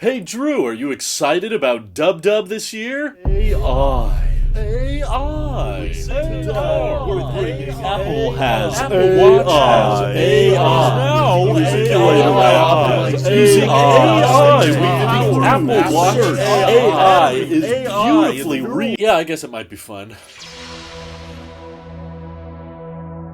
Hey Drew, are you excited about WWDC this year? AI. Apple has Apple Watch has AI. Using AI with the Apple Watch. AI is beautifully Yeah, I guess it might be fun.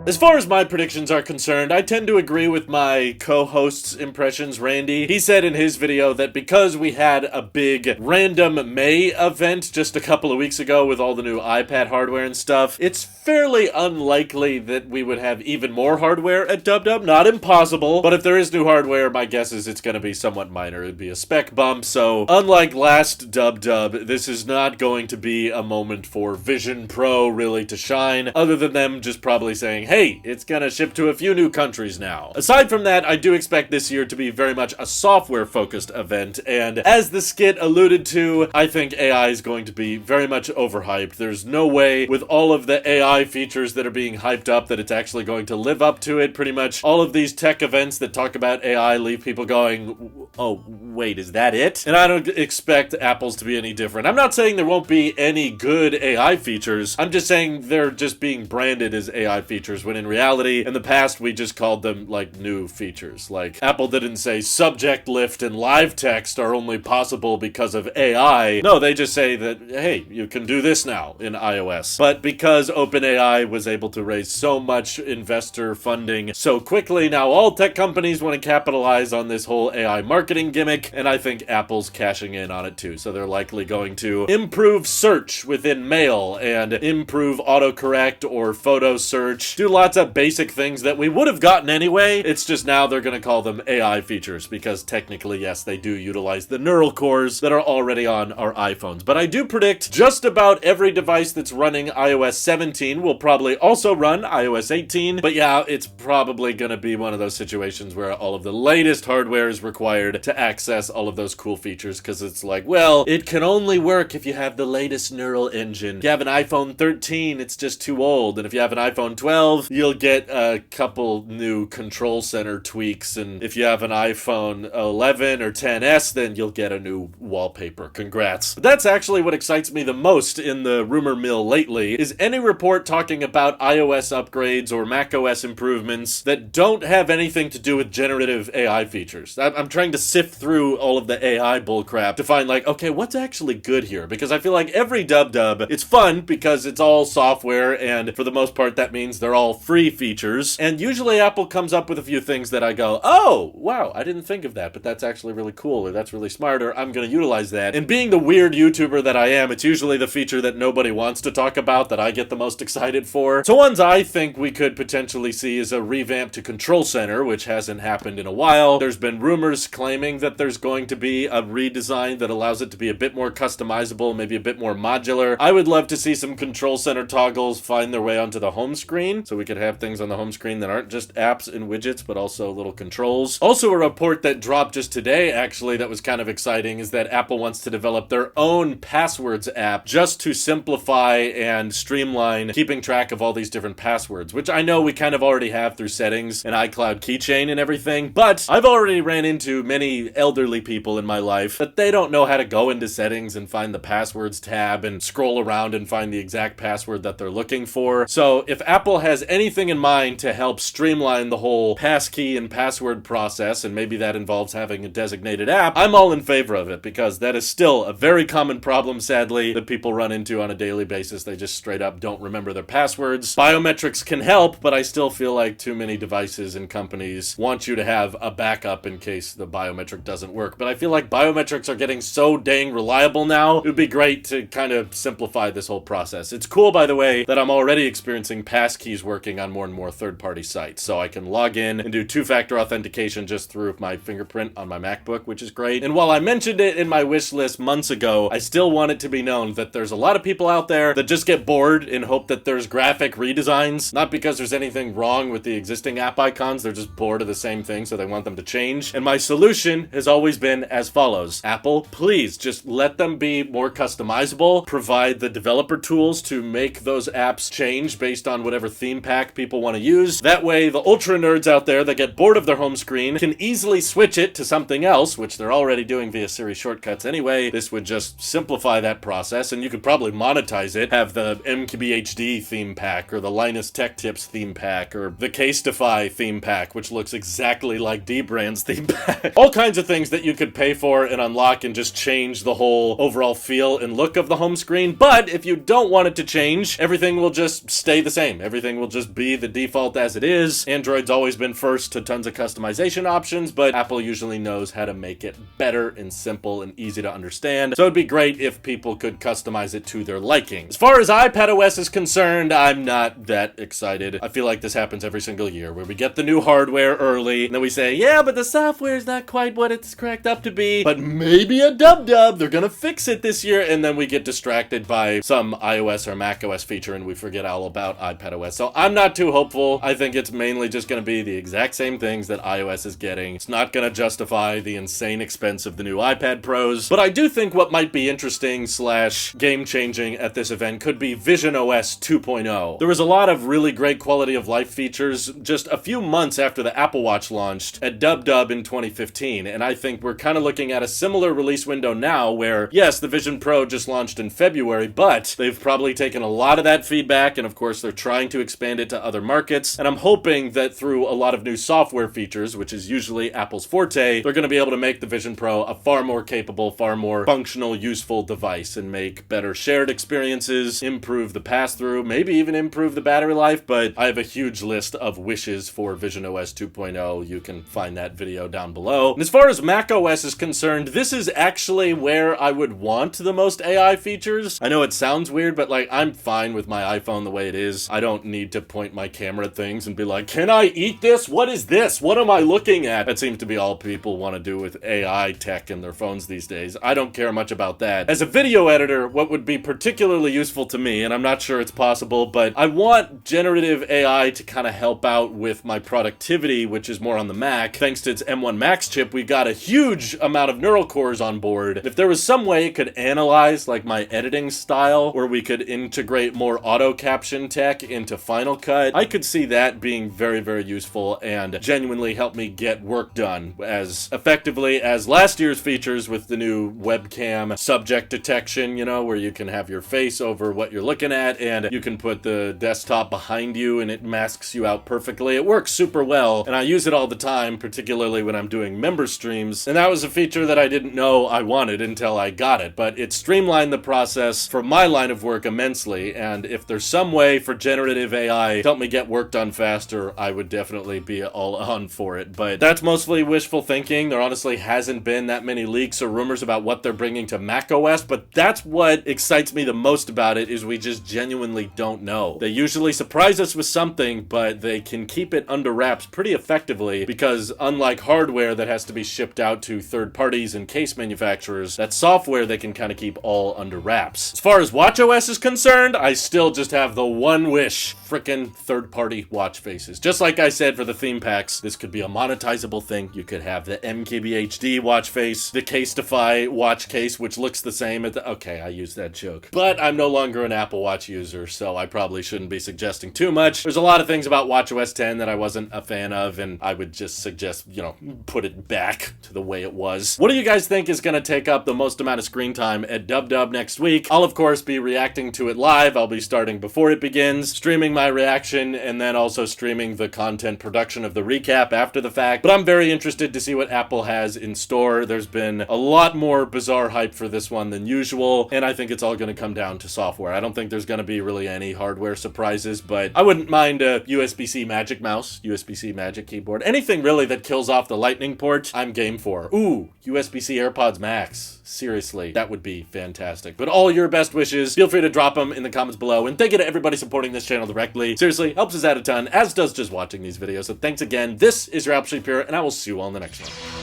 As far as my predictions are concerned, I tend to agree with my co-host's impressions, Randy. He said in his video that because we had a big random May event just a couple of weeks ago with all the new iPad hardware and stuff, it's fairly unlikely that we would have even more hardware at WWDC. Not impossible, but if there is new hardware, my guess is it's going to be somewhat minor. It'd be a spec bump, so unlike last WWDC, this is not going to be a moment for Vision Pro really to shine, other than them just probably saying, hey, it's gonna ship to a few new countries now. Aside from that, I do expect this year to be very much a software-focused event, and as the skit alluded to, I think AI is going to be very much overhyped. There's no way, with all of the AI features that are being hyped up, that it's actually going to live up to it. Pretty much all of these tech events that talk about AI leave people going, oh, wait, is that it? And I don't expect Apple's to be any different. I'm not saying there won't be any good AI features. I'm just saying they're just being branded as AI features, when in reality, in the past, we just called them, like, new features. Like, Apple didn't say subject lift and live text are only possible because of AI. No, they just say that, hey, you can do this now in iOS. But because OpenAI was able to raise so much investor funding so quickly, now all tech companies want to capitalize on this whole AI marketing gimmick, and I think Apple's cashing in on it too. So they're likely going to improve search within Mail and improve autocorrect or photo search, do lots of basic things that we would have gotten anyway. It's just now they're going to call them AI features because technically, yes, they do utilize the neural cores that are already on our iPhones. But I do predict just about every device that's running iOS 17 will probably also run iOS 18. But yeah, it's probably going to be one of those situations where all of the latest hardware is required to access all of those cool features, because it's like, well, it can only work if you have the latest neural engine. If you have an iPhone 13, it's just too old. And if you have an iPhone 12, you'll get a couple new control center tweaks, and if you have an iPhone 11 or 10s, then you'll get a new wallpaper. Congrats. But that's actually what excites me the most in the rumor mill lately, is any report talking about iOS upgrades or macOS improvements that don't have anything to do with generative AI features. I'm trying to sift through all of the AI bullcrap to find, like, okay, what's actually good here? Because I feel like every WWDC, it's fun because it's all software, and for the most part that means they're all free features, and usually Apple comes up with a few things that I go, oh, wow, I didn't think of that, but that's actually really cool, or that's really smart, or I'm gonna utilize that. And being the weird YouTuber that I am, it's usually the feature that nobody wants to talk about that I get the most excited for. So ones I think we could potentially see is a revamp to Control Center, which hasn't happened in a while. There's been rumors claiming that there's going to be a redesign that allows it to be a bit more customizable, maybe a bit more modular. I would love to see some Control Center toggles find their way onto the home screen, so we could have things on the home screen that aren't just apps and widgets, but also little controls. Also, a report that dropped just today, actually, that was kind of exciting, is that Apple wants to develop their own passwords app just to simplify and streamline keeping track of all these different passwords, which I know we kind of already have through settings and iCloud keychain and everything, but I've already ran into many elderly people in my life that they don't know how to go into settings and find the passwords tab and scroll around and find the exact password that they're looking for. So if Apple has anything in mind to help streamline the whole passkey and password process, and maybe that involves having a designated app, I'm all in favor of it, because that is still a very common problem, sadly, that people run into on a daily basis. They just straight up don't remember their passwords. Biometrics can help, but I still feel like too many devices and companies want you to have a backup in case the biometric doesn't work. But I feel like biometrics are getting so dang reliable now, it would be great to kind of simplify this whole process. It's cool, by the way, that I'm already experiencing passkeys working on more and more third-party sites, so I can log in and do two-factor authentication just through my fingerprint on my MacBook, which is great. And while I mentioned it in my wish list months ago, I still want it to be known that there's a lot of people out there that just get bored and hope that there's graphic redesigns, not because there's anything wrong with the existing app icons, they're just bored of the same thing, so they want them to change. And my solution has always been as follows: Apple, please just let them be more customizable, provide the developer tools to make those apps change based on whatever theme pack people want to use. That way, the ultra nerds out there that get bored of their home screen can easily switch it to something else, which they're already doing via Siri shortcuts anyway. This would just simplify that process, and you could probably monetize it, have the MKBHD theme pack, or the Linus Tech Tips theme pack, or the Casetify theme pack, which looks exactly like D-Brand's theme pack. All kinds of things that you could pay for and unlock and just change the whole overall feel and look of the home screen. But if you don't want it to change, everything will just stay the same. Everything will just be the default as it is. Android's always been first to tons of customization options, but Apple usually knows how to make it better and simple and easy to understand. So it'd be great if people could customize it to their liking. As far as iPadOS is concerned, I'm not that excited. I feel like this happens every single year, where we get the new hardware early, and then we say, yeah, but the software is not quite what it's cracked up to be, but maybe a dub-dub, they're gonna fix it this year, and then we get distracted by some iOS or macOS feature, and we forget all about iPadOS. So I'm not too hopeful. I think it's mainly just gonna be the exact same things that iOS is getting. It's not gonna justify the insane expense of the new iPad Pros, but I do think what might be interesting / game-changing at this event could be visionOS 2.0. There was a lot of really great quality of life features just a few months after the Apple Watch launched at WWDC in 2015, and I think we're kind of looking at a similar release window now where, yes, the Vision Pro just launched in February, but they've probably taken a lot of that feedback, and of course they're trying to expand it to other markets, and I'm hoping that through a lot of new software features, which is usually Apple's forte, they're going to be able to make the Vision Pro a far more capable, far more functional, useful device, and make better shared experiences, improve the pass-through, maybe even improve the battery life. But I have a huge list of wishes for visionOS 2.0. You can find that video down below. And as far as macOS is concerned, this is actually where I would want the most AI features. I know it sounds weird, but like, I'm fine with my iPhone the way it is. I don't need to point my camera at things and be like, can I eat this? What is this? What am I looking at? That seems to be all people want to do with AI tech in their phones these days. I don't care much about that. As a video editor, what would be particularly useful to me, and I'm not sure it's possible, but I want generative AI to kind of help out with my productivity, which is more on the Mac. Thanks to its M1 Max chip, we got a huge amount of neural cores on board. If there was some way it could analyze like my editing style, or we could integrate more auto caption tech into Final Cut, I could see that being very, very useful and genuinely help me get work done as effectively as last year's features with the new webcam subject detection, you know, where you can have your face over what you're looking at and you can put the desktop behind you and it masks you out perfectly. It works super well, and I use it all the time, particularly when I'm doing member streams, and that was a feature that I didn't know I wanted until I got it, but it streamlined the process for my line of work immensely, and if there's some way for generative AI to help me get work done faster, I would definitely be all on for it. But that's mostly wishful thinking. There honestly hasn't been that many leaks or rumors about what they're bringing to macOS, but that's what excites me the most about it, is we just genuinely don't know. They usually surprise us with something, but they can keep it under wraps pretty effectively because unlike hardware that has to be shipped out to third parties and case manufacturers, that software they can kind of keep all under wraps. As far as watchOS is concerned, I still just have the one wish: frickin' third-party watch faces. Just like I said for the theme packs, this could be a monetizable thing. You could have the MKBHD watch face, the Casetify watch case, which looks the same at the... Okay, I used that joke. But I'm no longer an Apple Watch user, so I probably shouldn't be suggesting too much. There's a lot of things about watchOS 10 that I wasn't a fan of, and I would just suggest, you know, put it back to the way it was. What do you guys think is going to take up the most amount of screen time at WWDC next week? I'll, of course, be reacting to it live. I'll be starting before it begins, streaming my reaction, and then also streaming the content production of the recap after the fact. But I'm very interested to see what Apple has in store. There's been a lot more bizarre hype for this one than usual, and I think it's all going to come down to software. I don't think there's going to be really any hardware surprises, but I wouldn't mind a USB-C Magic Mouse, USB-C Magic Keyboard, anything really that kills off the Lightning port, I'm game for. Ooh, USB-C AirPods Max. Seriously, that would be fantastic. But all your best wishes, feel free to drop them in the comments below, and thank you to everybody supporting this channel directly. Seriously, helps us out a ton, as does just watching these videos. So thanks again. This is your Apple Sheep here, and I will see you all in the next one.